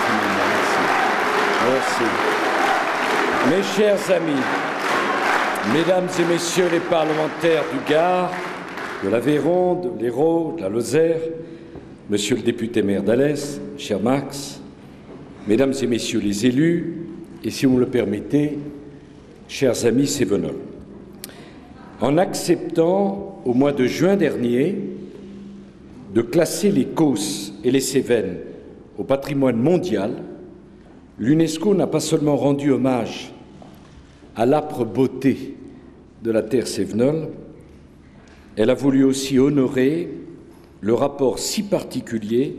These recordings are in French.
infiniment. Merci. Merci. Mes chers amis, mesdames et messieurs les parlementaires du Gard, de l'Aveyron, de l'Hérault, de la Lozère, monsieur le député maire d'Alès, cher Max, mesdames et messieurs les élus, et si vous me le permettez, chers amis cévenols, en acceptant au mois de juin dernier de classer les Causses et les Cévennes au patrimoine mondial, l'UNESCO n'a pas seulement rendu hommage à l'âpre beauté de la terre cévenole, elle a voulu aussi honorer le rapport si particulier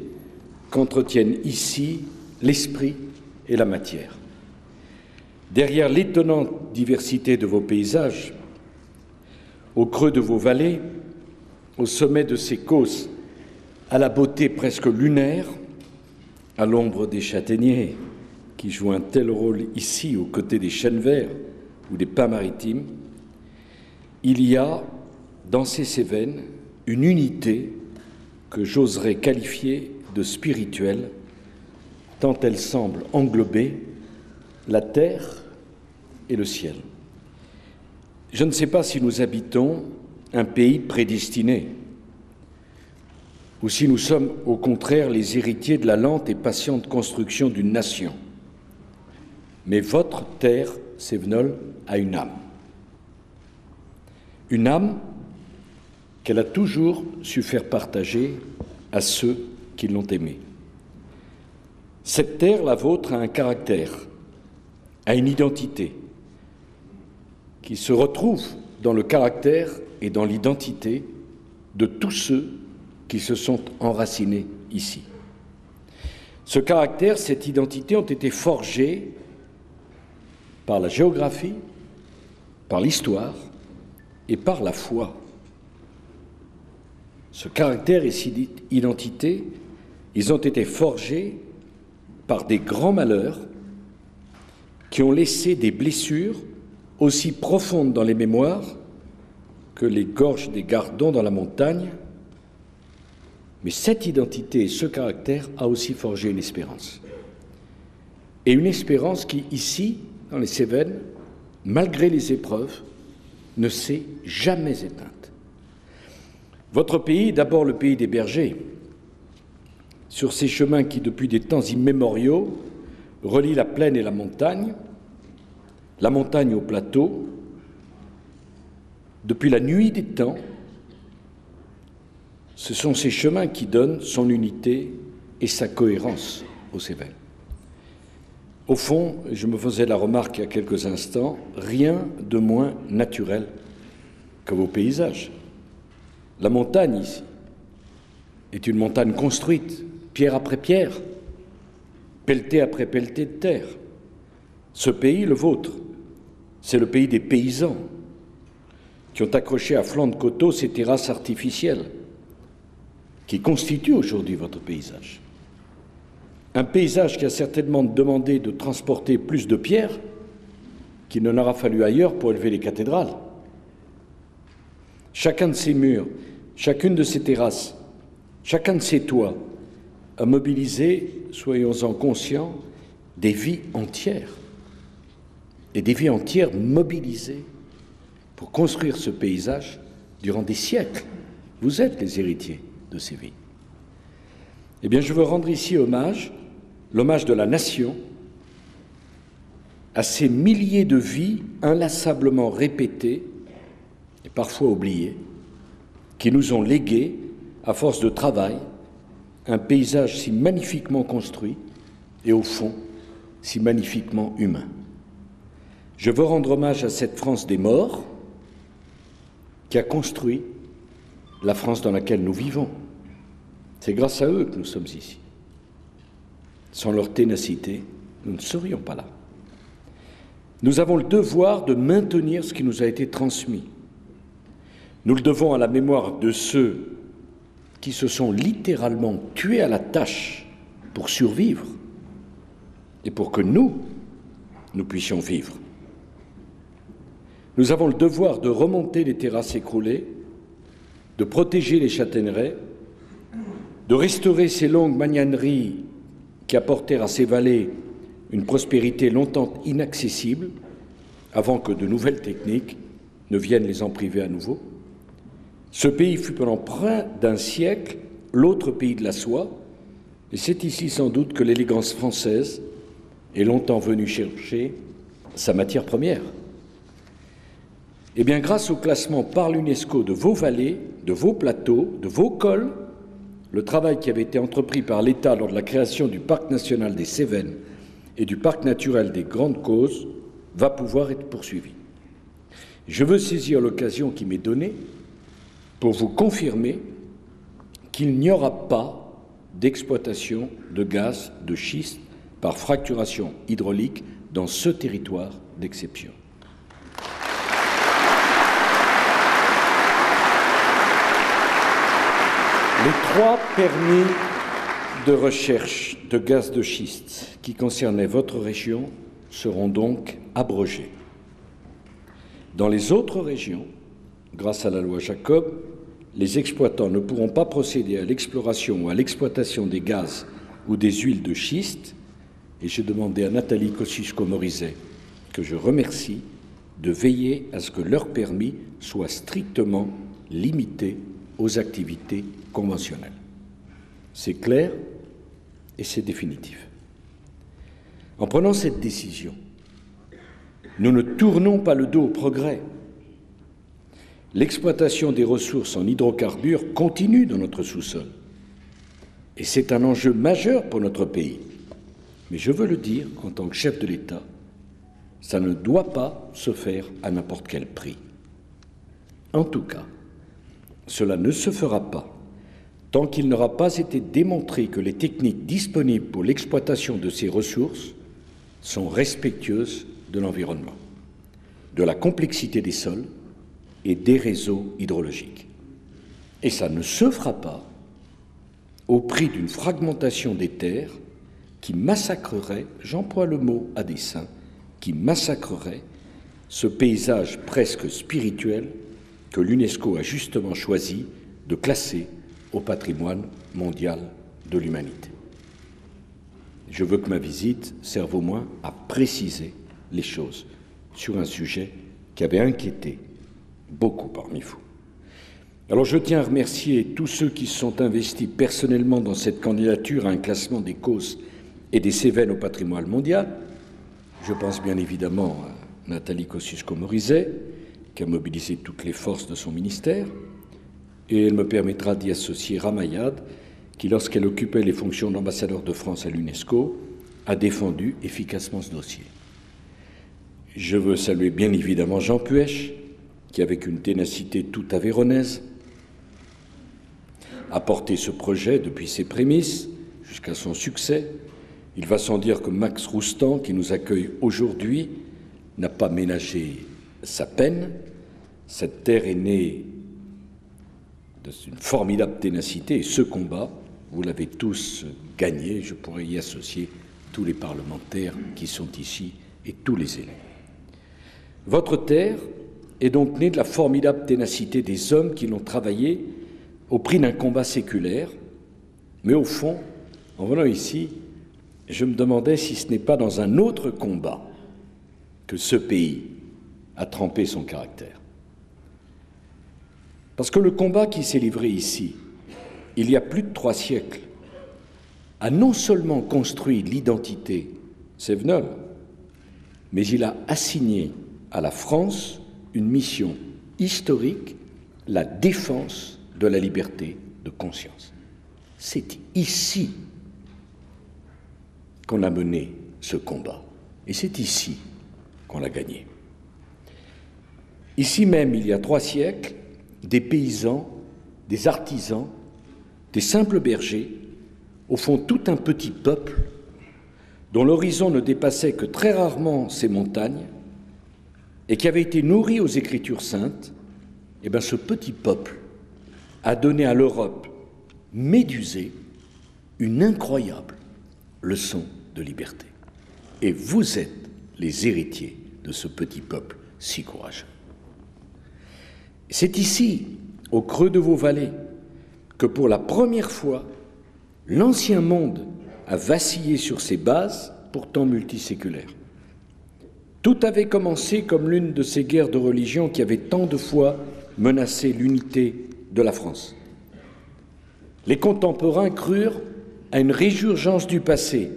qu'entretiennent ici l'esprit et la matière. Derrière l'étonnante diversité de vos paysages, au creux de vos vallées, au sommet de ces Causses, à la beauté presque lunaire, à l'ombre des châtaigniers, qui jouent un tel rôle ici aux côtés des chênes verts ou des pins maritimes, il y a dans ces Cévennes une unité que j'oserais qualifier de spirituelle, tant elle semble englober la terre et le ciel. Je ne sais pas si nous habitons un pays prédestiné, ou si nous sommes au contraire les héritiers de la lente et patiente construction d'une nation. Mais votre terre cévenole a une âme. Une âme qu'elle a toujours su faire partager à ceux qui l'ont aimée. Cette terre, la vôtre, a un caractère, a une identité qui se retrouve dans le caractère et dans l'identité de tous ceux qui se sont enracinés ici. Ce caractère, cette identité ont été forgés par la géographie, par l'histoire et par la foi. Ce caractère et cette identité, ils ont été forgés par des grands malheurs qui ont laissé des blessures aussi profondes dans les mémoires que les gorges des Gardons dans la montagne. Mais cette identité et ce caractère a aussi forgé une espérance. Et une espérance qui, ici, dans les Cévennes, malgré les épreuves, ne s'est jamais éteinte. Votre pays, d'abord le pays des bergers, sur ces chemins qui, depuis des temps immémoriaux, relient la plaine et la montagne au plateau, depuis la nuit des temps, ce sont ces chemins qui donnent son unité et sa cohérence aux Cévennes. Au fond, je me faisais la remarque il y a quelques instants, rien de moins naturel que vos paysages. La montagne ici est une montagne construite, pierre après pierre, pelletée après pelletée de terre. Ce pays, le vôtre, c'est le pays des paysans qui ont accroché à flanc de coteau ces terrasses artificielles qui constituent aujourd'hui votre paysage. Un paysage qui a certainement demandé de transporter plus de pierres qu'il n'en aura fallu ailleurs pour élever les cathédrales. Chacun de ces murs, chacune de ces terrasses, chacun de ces toits a mobilisé, soyons-en conscients, des vies entières. Et des vies entières mobilisées pour construire ce paysage durant des siècles. Vous êtes les héritiers de ces vies. Eh bien, je veux rendre ici hommage, l'hommage de la nation, à ces milliers de vies inlassablement répétées et parfois oubliées, qui nous ont légué, à force de travail, un paysage si magnifiquement construit et, au fond, si magnifiquement humain. Je veux rendre hommage à cette France des morts qui a construit la France dans laquelle nous vivons. C'est grâce à eux que nous sommes ici. Sans leur ténacité, nous ne serions pas là. Nous avons le devoir de maintenir ce qui nous a été transmis. Nous le devons à la mémoire de ceux qui se sont littéralement tués à la tâche pour survivre et pour que nous puissions vivre. Nous avons le devoir de remonter les terrasses écroulées, de protéger les châtaigneraies, de restaurer ces longues magnaneries qui apportèrent à ces vallées une prospérité longtemps inaccessible, avant que de nouvelles techniques ne viennent les en priver à nouveau. Ce pays fut pendant près d'un siècle l'autre pays de la soie, et c'est ici sans doute que l'élégance française est longtemps venue chercher sa matière première. Eh bien, grâce au classement par l'UNESCO de vos vallées, de vos plateaux, de vos cols, le travail qui avait été entrepris par l'État lors de la création du Parc national des Cévennes et du Parc naturel des Grandes Causes va pouvoir être poursuivi. Je veux saisir l'occasion qui m'est donnée pour vous confirmer qu'il n'y aura pas d'exploitation de gaz de schiste par fracturation hydraulique dans ce territoire d'exception. Les 3 permis de recherche de gaz de schiste qui concernaient votre région seront donc abrogés. Dans les autres régions, grâce à la loi Jacob, les exploitants ne pourront pas procéder à l'exploration ou à l'exploitation des gaz ou des huiles de schiste, et j'ai demandé à Nathalie Kosciusko-Morizet, que je remercie, de veiller à ce que leur permis soit strictement limité aux activités conventionnelles. C'est clair et c'est définitif. En prenant cette décision, nous ne tournons pas le dos au progrès. L'exploitation des ressources en hydrocarbures continue dans notre sous-sol. Et c'est un enjeu majeur pour notre pays. Mais je veux le dire en tant que chef de l'État, ça ne doit pas se faire à n'importe quel prix. En tout cas, cela ne se fera pas tant qu'il n'aura pas été démontré que les techniques disponibles pour l'exploitation de ces ressources sont respectueuses de l'environnement, de la complexité des sols et des réseaux hydrologiques. Et ça ne se fera pas au prix d'une fragmentation des terres qui massacrerait, j'emploie le mot à dessein, qui massacrerait ce paysage presque spirituel que l'UNESCO a justement choisi de classer au patrimoine mondial de l'humanité. Je veux que ma visite serve au moins à préciser les choses sur un sujet qui avait inquiété beaucoup parmi vous. Alors je tiens à remercier tous ceux qui se sont investis personnellement dans cette candidature à un classement des Causses et des Cévennes au patrimoine mondial. Je pense bien évidemment à Nathalie Kosciusko-Morizet, qui a mobilisé toutes les forces de son ministère, et elle me permettra d'y associer Ramayad, qui, lorsqu'elle occupait les fonctions d'ambassadeur de France à l'UNESCO, a défendu efficacement ce dossier. Je veux saluer bien évidemment Jean Puech, qui, avec une ténacité toute aveyronnaise, a porté ce projet depuis ses prémices jusqu'à son succès. Il va sans dire que Max Roustan, qui nous accueille aujourd'hui, n'a pas ménagé sa peine. Cette terre est née d'une formidable ténacité, et ce combat, vous l'avez tous gagné. Je pourrais y associer tous les parlementaires qui sont ici et tous les élus. Votre terre est donc née de la formidable ténacité des hommes qui l'ont travaillée au prix d'un combat séculaire. Mais au fond, en venant ici, je me demandais si ce n'est pas dans un autre combat que ce pays a trempé son caractère. Parce que le combat qui s'est livré ici, il y a plus de 3 siècles, a non seulement construit l'identité cévenole, mais il a assigné à la France une mission historique, la défense de la liberté de conscience. C'est ici qu'on a mené ce combat, et c'est ici qu'on l'a gagné. Ici même, il y a 3 siècles, des paysans, des artisans, des simples bergers, au fond tout un petit peuple dont l'horizon ne dépassait que très rarement ces montagnes et qui avait été nourri aux Écritures saintes, eh bien ce petit peuple a donné à l'Europe médusée une incroyable leçon de liberté. Et vous êtes les héritiers de ce petit peuple si courageux. C'est ici, au creux de vos vallées, que pour la première fois, l'ancien monde a vacillé sur ses bases, pourtant multiséculaires. Tout avait commencé comme l'une de ces guerres de religion qui avaient tant de fois menacé l'unité de la France. Les contemporains crurent à une résurgence du passé,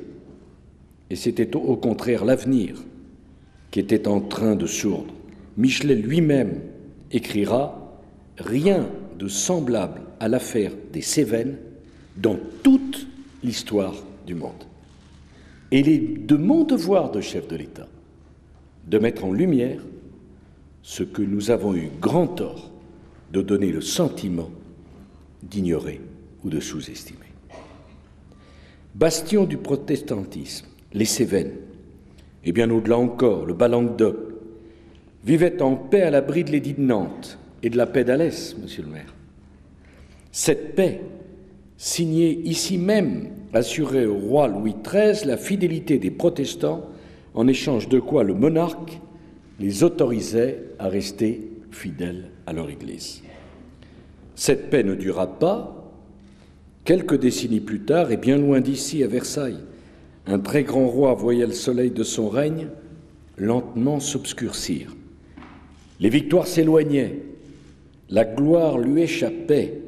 et c'était au contraire l'avenir qui était en train de sourdre. Michelet lui-même écrira « Rien de semblable à l'affaire des Cévennes dans toute l'histoire du monde ». Et il est de mon devoir de chef de l'État de mettre en lumière ce que nous avons eu grand tort de donner le sentiment d'ignorer ou de sous-estimer. Bastion du protestantisme, les Cévennes, et bien au-delà encore, le Bas-Languedoc, vivaient en paix à l'abri de l'édit de Nantes et de la paix d'Alès, monsieur le maire. Cette paix, signée ici même, assurait au roi Louis XIII la fidélité des protestants, en échange de quoi le monarque les autorisait à rester fidèles à leur Église. Cette paix ne dura pas. Quelques décennies plus tard, et bien loin d'ici, à Versailles, un très grand roi voyait le soleil de son règne lentement s'obscurcir. Les victoires s'éloignaient, la gloire lui échappait,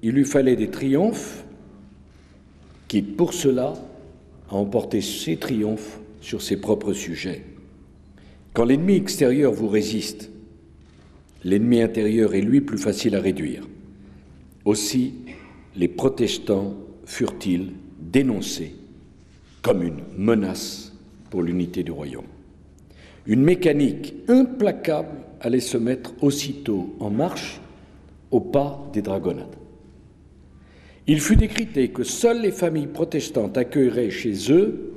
il lui fallait des triomphes, quitte pour cela à emporter ses triomphes sur ses propres sujets. Quand l'ennemi extérieur vous résiste, l'ennemi intérieur est lui plus facile à réduire. Aussi, les protestants furent-ils dénoncés comme une menace pour l'unité du royaume. Une mécanique implacable allait se mettre aussitôt en marche au pas des dragonnades. Il fut décrété que seules les familles protestantes accueilleraient chez eux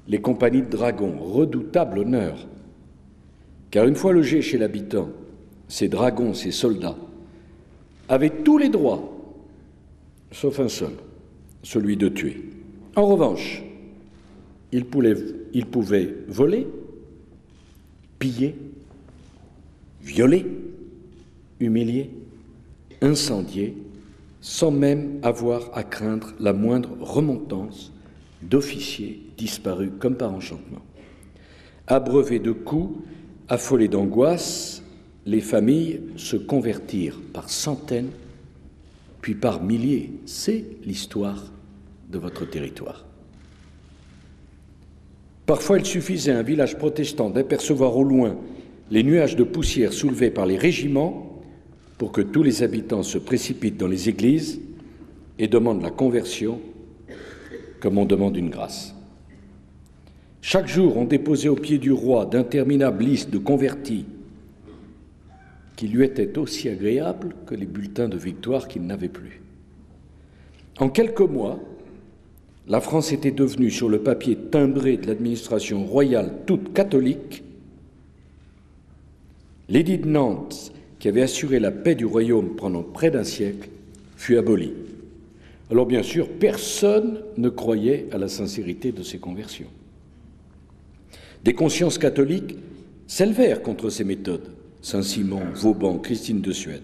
les compagnies de dragons, redoutable honneur, car une fois logés chez l'habitant, ces dragons, ces soldats, avaient tous les droits, sauf un seul, celui de tuer. En revanche, ils pouvaient voler, piller, violer, humilier, incendier, sans même avoir à craindre la moindre remontance d'officiers disparus comme par enchantement. Abreuvés de coups, affolés d'angoisse, les familles se convertirent par centaines, puis par milliers. C'est l'histoire de votre territoire. Parfois, il suffisait à un village protestant d'apercevoir au loin les nuages de poussière soulevés par les régiments pour que tous les habitants se précipitent dans les églises et demandent la conversion comme on demande une grâce. Chaque jour, on déposait aux pieds du roi d'interminables listes de convertis qui lui étaient aussi agréables que les bulletins de victoire qu'il n'avait plus. En quelques mois, la France était devenue, sur le papier timbré de l'administration royale toute catholique, l'édit de Nantes, qui avait assuré la paix du royaume pendant près d'un siècle, fut aboli. Alors bien sûr, personne ne croyait à la sincérité de ces conversions. Des consciences catholiques s'élevèrent contre ces méthodes. Saint-Simon, Vauban, Christine de Suède.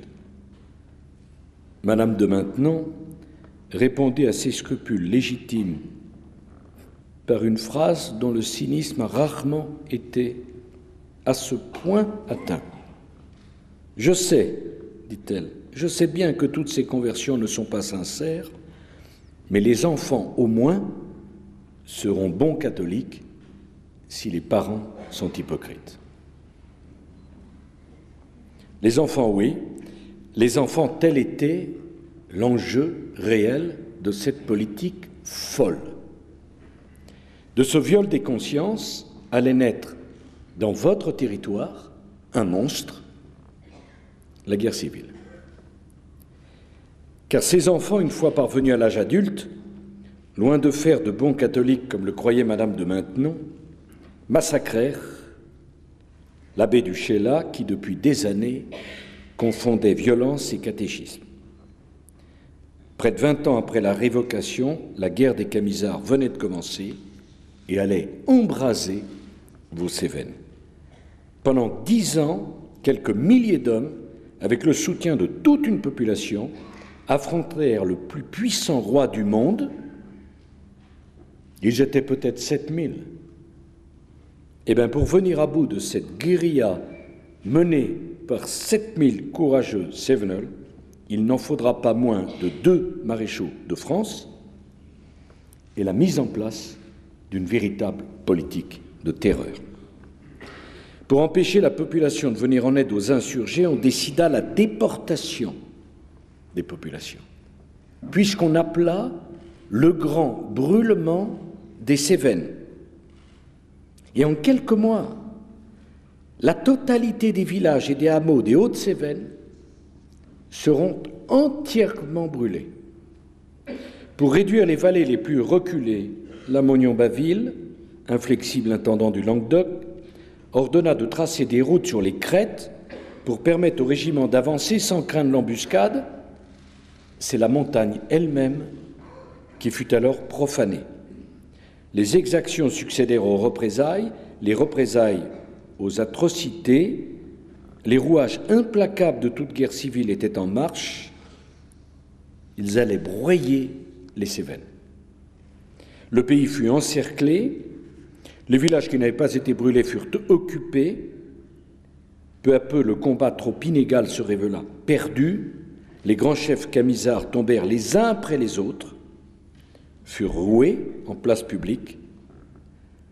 Madame de Maintenon répondait à ces scrupules légitimes par une phrase dont le cynisme a rarement été à ce point atteint. « Je sais, dit-elle, je sais bien que toutes ces conversions ne sont pas sincères, mais les enfants, au moins, seront bons catholiques si les parents sont hypocrites. » Les enfants, oui. Les enfants, tel était l'enjeu réel de cette politique folle. De ce viol des consciences allait naître dans votre territoire un monstre, la guerre civile. Car ces enfants, une fois parvenus à l'âge adulte, loin de faire de bons catholiques comme le croyait Madame de Maintenon, massacrèrent l'abbé du Chéla qui, depuis des années, confondait violence et catéchisme. Près de 20 ans après la révocation, la guerre des Camisards venait de commencer et allait embraser vos Cévennes. Pendant 10 ans, quelques milliers d'hommes, avec le soutien de toute une population, affrontèrent le plus puissant roi du monde Ils étaient peut-être 7000. Eh bien, pour venir à bout de cette guérilla menée par 7000 courageux Cévenol, il n'en faudra pas moins de 2 maréchaux de France et la mise en place d'une véritable politique de terreur. Pour empêcher la population de venir en aide aux insurgés, on décida la déportation des populations, puisqu'on appela le grand brûlement des Cévennes. Et en quelques mois, la totalité des villages et des hameaux des Hautes-Cévennes seront entièrement brûlés. Pour réduire les vallées les plus reculées, Lamoignon-Baville, inflexible intendant du Languedoc, ordonna de tracer des routes sur les crêtes pour permettre au régiment d'avancer sans craindre l'embuscade. C'est la montagne elle-même qui fut alors profanée. Les exactions succédèrent aux représailles, les représailles aux atrocités, les rouages implacables de toute guerre civile étaient en marche, ils allaient broyer les Cévennes. Le pays fut encerclé, les villages qui n'avaient pas été brûlés furent occupés, peu à peu le combat trop inégal se révéla perdu, les grands chefs camisards tombèrent les uns après les autres, furent roués en place publique,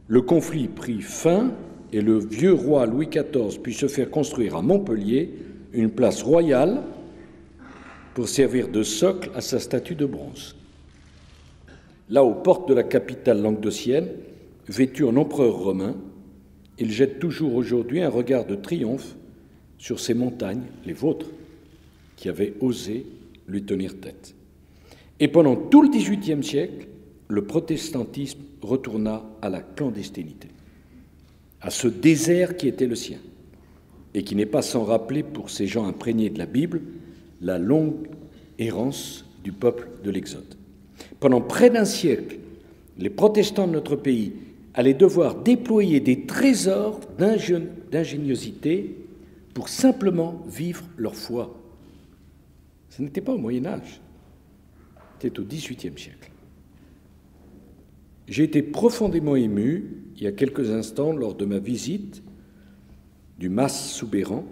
le conflit prit fin et le vieux roi Louis XIV put se faire construire à Montpellier une place royale pour servir de socle à sa statue de bronze. Là, aux portes de la capitale languedocienne, vêtu en empereur romain, il jette toujours aujourd'hui un regard de triomphe sur ces montagnes, les vôtres, qui avaient osé lui tenir tête. Et pendant tout le XVIIIe siècle, le protestantisme retourna à la clandestinité, à ce désert qui était le sien, et qui n'est pas sans rappeler, pour ces gens imprégnés de la Bible, la longue errance du peuple de l'Exode. Pendant près d'un siècle, les protestants de notre pays allaient devoir déployer des trésors d'ingéniosité pour simplement vivre leur foi. Ce n'était pas au Moyen-Âge, c'était au XVIIIe siècle. J'ai été profondément ému, il y a quelques instants, lors de ma visite du Mas Soubeyran,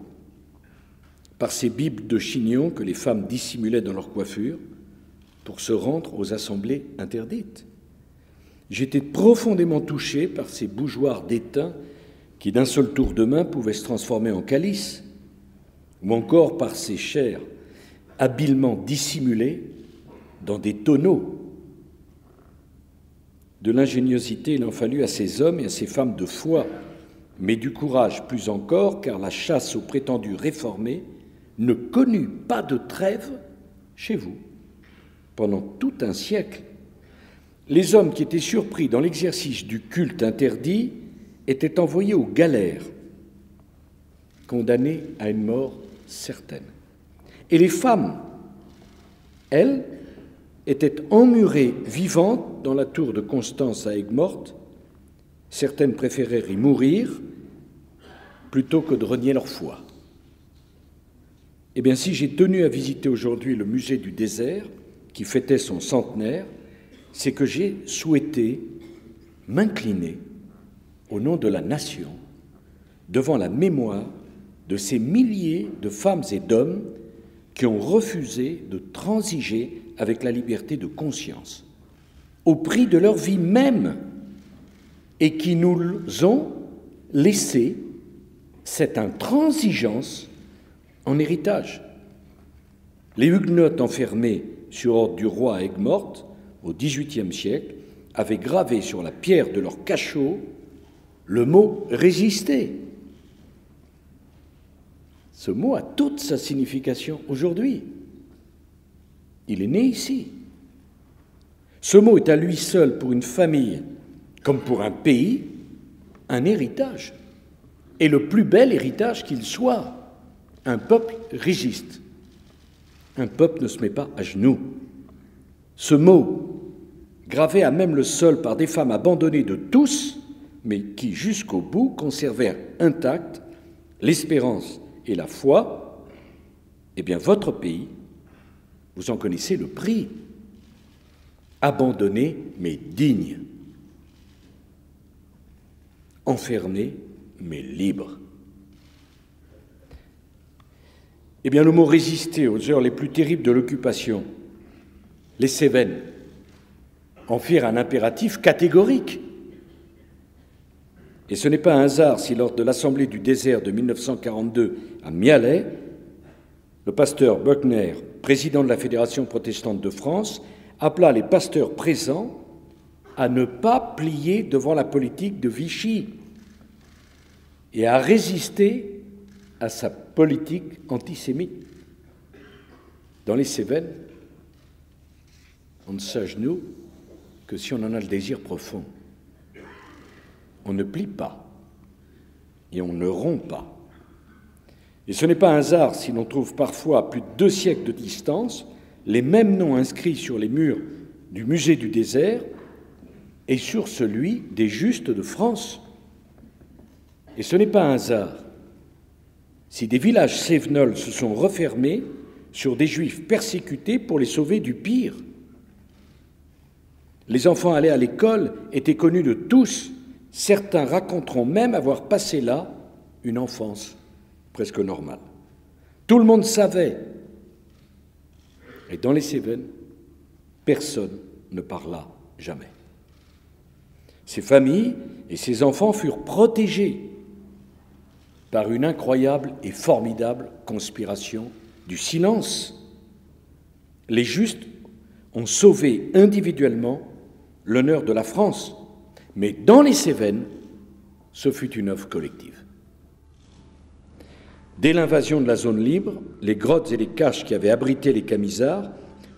par ces bibles de chignon que les femmes dissimulaient dans leur coiffure pour se rendre aux assemblées interdites. J'étais profondément touché par ces bougeoirs d'étain qui, d'un seul tour de main, pouvaient se transformer en calice, ou encore par ces chairs habilement dissimulées dans des tonneaux. De l'ingéniosité, il en fallut à ces hommes et à ces femmes de foi, mais du courage plus encore, car la chasse aux prétendus réformés ne connut pas de trêve chez vous pendant tout un siècle. Les hommes qui étaient surpris dans l'exercice du culte interdit étaient envoyés aux galères, condamnés à une mort certaine. Et les femmes, elles, étaient emmurées vivantes dans la tour de Constance à Aigues-Mortes. Certaines préférèrent y mourir plutôt que de renier leur foi. Eh bien, si j'ai tenu à visiter aujourd'hui le musée du désert, qui fêtait son centenaire, c'est que j'ai souhaité m'incliner au nom de la nation devant la mémoire de ces milliers de femmes et d'hommes qui ont refusé de transiger avec la liberté de conscience, au prix de leur vie même, et qui nous ont laissé cette intransigeance en héritage. Les Huguenots enfermés sur ordre du roi à Aigues-Mortes, au XVIIIe siècle, avaient gravé sur la pierre de leur cachot le mot « résister ». Ce mot a toute sa signification aujourd'hui. Il est né ici. Ce mot est à lui seul, pour une famille comme pour un pays, un héritage. Et le plus bel héritage qu'il soit. Un peuple résiste. Un peuple ne se met pas à genoux. Ce mot, gravé à même le sol par des femmes abandonnées de tous, mais qui jusqu'au bout conservèrent intactes l'espérance et la foi, eh bien votre pays, vous en connaissez le prix. Abandonné mais digne. enfermés, mais libres. Eh bien, le mot « résister » aux heures les plus terribles de l'occupation, les Cévennes en firent un impératif catégorique. Et ce n'est pas un hasard si lors de l'Assemblée du désert de 1942 à Mialet, le pasteur Buckner, président de la Fédération protestante de France, appela les pasteurs présents à ne pas plier devant la politique de Vichy et à résister à sa politique antisémite. Dans les Cévennes, on ne s'agenouille que si on en a le désir profond. On ne plie pas et on ne rompt pas. Et ce n'est pas un hasard si l'on trouve parfois, à plus de 2 siècles de distance, les mêmes noms inscrits sur les murs du musée du désert et sur celui des Justes de France. Et ce n'est pas un hasard si des villages cévenols se sont refermés sur des Juifs persécutés pour les sauver du pire. Les enfants allés à l'école étaient connus de tous. Certains raconteront même avoir passé là une enfance presque normale. Tout le monde savait. Et dans les Cévennes, personne ne parla jamais. Ces familles et ces enfants furent protégés par une incroyable et formidable conspiration du silence. Les Justes ont sauvé individuellement l'honneur de la France, mais dans les Cévennes, ce fut une œuvre collective. Dès l'invasion de la zone libre, les grottes et les caches qui avaient abrité les Camisards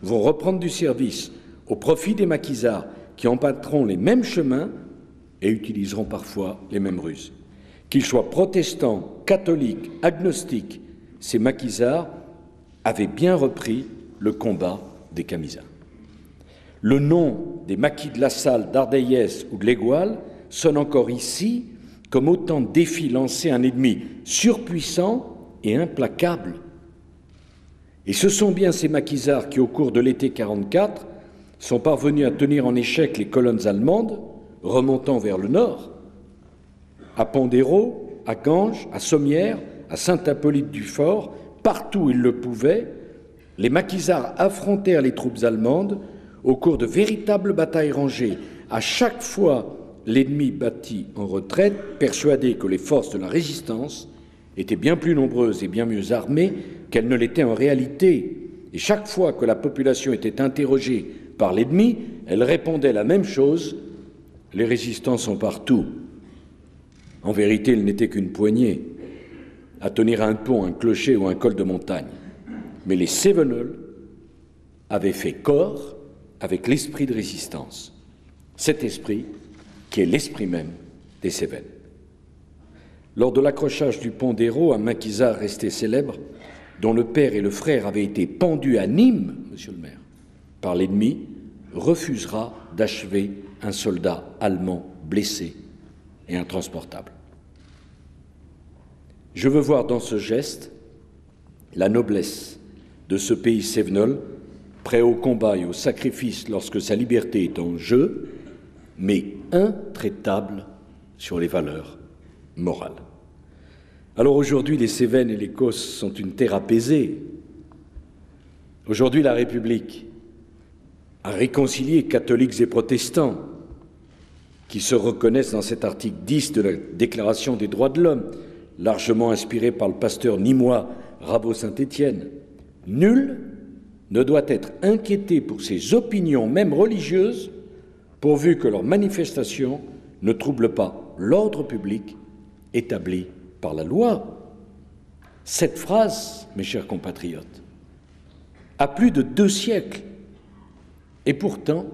vont reprendre du service au profit des maquisards qui emprunteront les mêmes chemins et utiliseront parfois les mêmes ruses. Qu'ils soient protestants, catholiques, agnostiques, ces maquisards avaient bien repris le combat des Camisards. Le nom des maquis de la Salle, d'Ardeillès ou de l'Égoile sonne encore ici comme autant de défis lancés à un ennemi surpuissant et implacable. Et ce sont bien ces maquisards qui, au cours de l'été 44, sont parvenus à tenir en échec les colonnes allemandes remontant vers le nord. À Pondérault, à Ganges, à Sommières, à Saint-Hippolyte-du-Fort, partout où ils le pouvaient, les maquisards affrontèrent les troupes allemandes au cours de véritables batailles rangées. À chaque fois, l'ennemi battit en retraite, persuadé que les forces de la résistance étaient bien plus nombreuses et bien mieux armées qu'elles ne l'étaient en réalité. Et chaque fois que la population était interrogée par l'ennemi, elle répondait la même chose: les résistants sont partout. En vérité, ils n'étaient qu'une poignée à tenir un pont, un clocher ou un col de montagne. Mais les Cévenols avaient fait corps avec l'esprit de résistance, cet esprit qui est l'esprit même des Cévennes. Lors de l'accrochage du pont d'Hérault, un maquisard resté célèbre, dont le père et le frère avaient été pendus à Nîmes, monsieur le maire, par l'ennemi, refusera d'achever un soldat allemand blessé et intransportable. Je veux voir dans ce geste la noblesse de ce pays cévenol, prêt au combat et au sacrifice lorsque sa liberté est en jeu, mais intraitable sur les valeurs morales. Alors aujourd'hui, les Cévennes et les Causses sont une terre apaisée. Aujourd'hui, la République a réconcilié catholiques et protestants qui se reconnaissent dans cet article 10 de la Déclaration des droits de l'homme, largement inspiré par le pasteur nîmois Rabot-Saint-Étienne. Nul ne doit être inquiété pour ses opinions, même religieuses, pourvu que leurs manifestations ne troublent pas l'ordre public établi par la loi. Cette phrase, mes chers compatriotes, a plus de 2 siècles, et pourtant,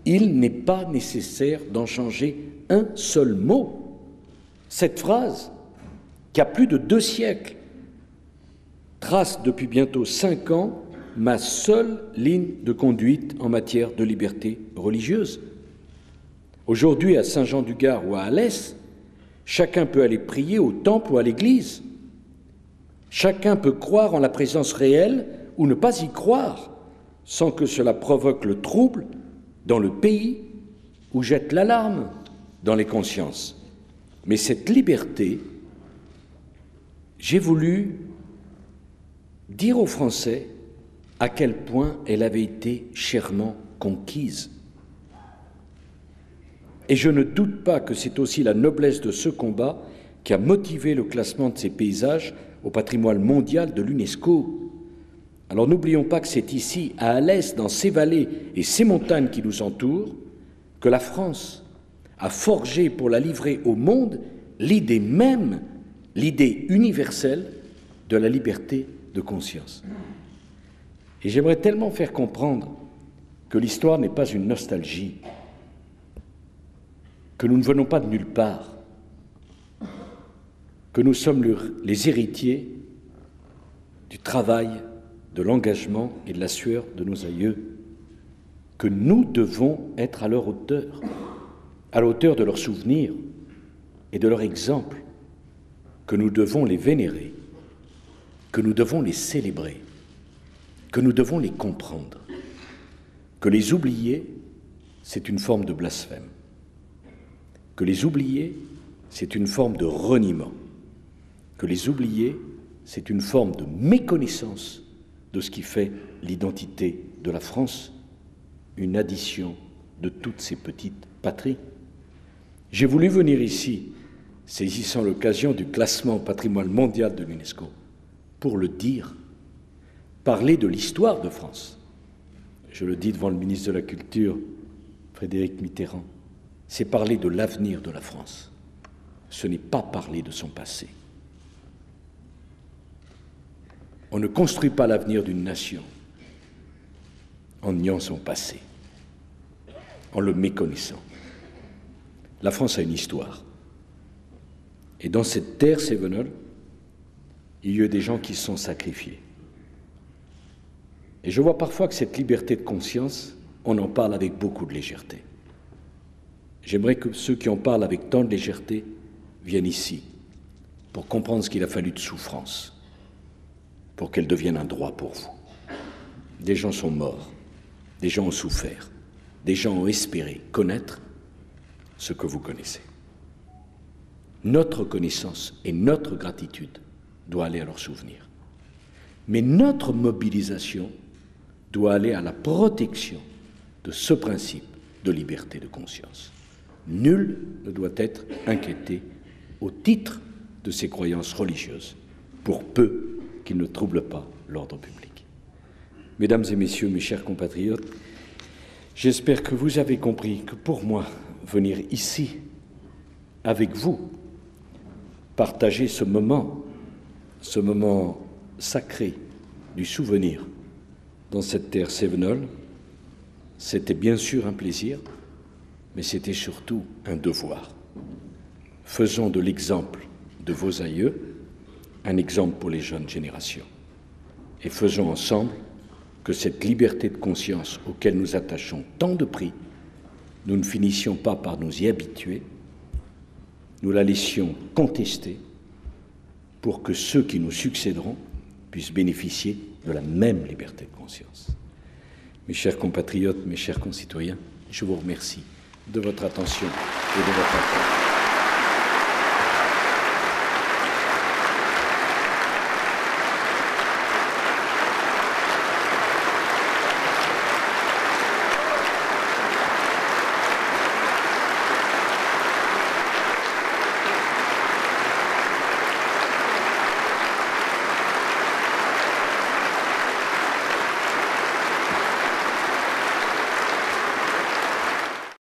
il n'est pas nécessaire d'en changer un seul mot. Cette phrase, qui a plus de 2 siècles, trace depuis bientôt 5 ans ma seule ligne de conduite en matière de liberté religieuse. Aujourd'hui, à Saint-Jean-du-Gard ou à Alès, chacun peut aller prier au temple ou à l'église. Chacun peut croire en la présence réelle ou ne pas y croire, sans que cela provoque le trouble dans le pays ou jette l'alarme dans les consciences. Mais cette liberté, j'ai voulu dire aux Français à quel point elle avait été chèrement conquise. Et je ne doute pas que c'est aussi la noblesse de ce combat qui a motivé le classement de ces paysages au patrimoine mondial de l'UNESCO. Alors n'oublions pas que c'est ici, à Alès, dans ces vallées et ces montagnes qui nous entourent, que la France a forgé pour la livrer au monde l'idée même, l'idée universelle de la liberté de conscience. Et j'aimerais tellement faire comprendre que l'histoire n'est pas une nostalgie, que nous ne venons pas de nulle part, que nous sommes les héritiers du travail, de l'engagement et de la sueur de nos aïeux, que nous devons être à leur hauteur, à la hauteur de leurs souvenirs et de leur exemple, que nous devons les vénérer, que nous devons les célébrer, que nous devons les comprendre, que les oublier, c'est une forme de blasphème, que les oublier, c'est une forme de reniement, que les oublier, c'est une forme de méconnaissance de ce qui fait l'identité de la France, une addition de toutes ces petites patries. J'ai voulu venir ici, saisissant l'occasion du classement au patrimoine mondial de l'UNESCO, pour le dire, parler de l'histoire de France. Je le dis devant le ministre de la Culture, Frédéric Mitterrand, c'est parler de l'avenir de la France. Ce n'est pas parler de son passé. On ne construit pas l'avenir d'une nation en niant son passé, en le méconnaissant. La France a une histoire. Et dans cette terre cévenole, il y a eu des gens qui se sont sacrifiés. Et je vois parfois que cette liberté de conscience, on en parle avec beaucoup de légèreté. J'aimerais que ceux qui en parlent avec tant de légèreté viennent ici pour comprendre ce qu'il a fallu de souffrance pour qu'elle devienne un droit pour vous. Des gens sont morts, des gens ont souffert, des gens ont espéré connaître ce que vous connaissez. Notre connaissance et notre gratitude doit aller à leur souvenir. Mais notre mobilisation doit aller à la protection de ce principe de liberté de conscience. Nul ne doit être inquiété au titre de ses croyances religieuses, pour peu qu'il ne trouble pas l'ordre public. Mesdames et messieurs, mes chers compatriotes, j'espère que vous avez compris que pour moi, venir ici, avec vous, partager ce moment sacré du souvenir dans cette terre cévenole, c'était bien sûr un plaisir, mais c'était surtout un devoir. Faisons de l'exemple de vos aïeux un exemple pour les jeunes générations. Et faisons ensemble que cette liberté de conscience auquel nous attachons tant de prix, nous ne finissions pas par nous y habituer, nous la laissions contester pour que ceux qui nous succéderont puissent bénéficier de la même liberté de conscience. Mes chers compatriotes, mes chers concitoyens, je vous remercie de votre attention et de votre attention.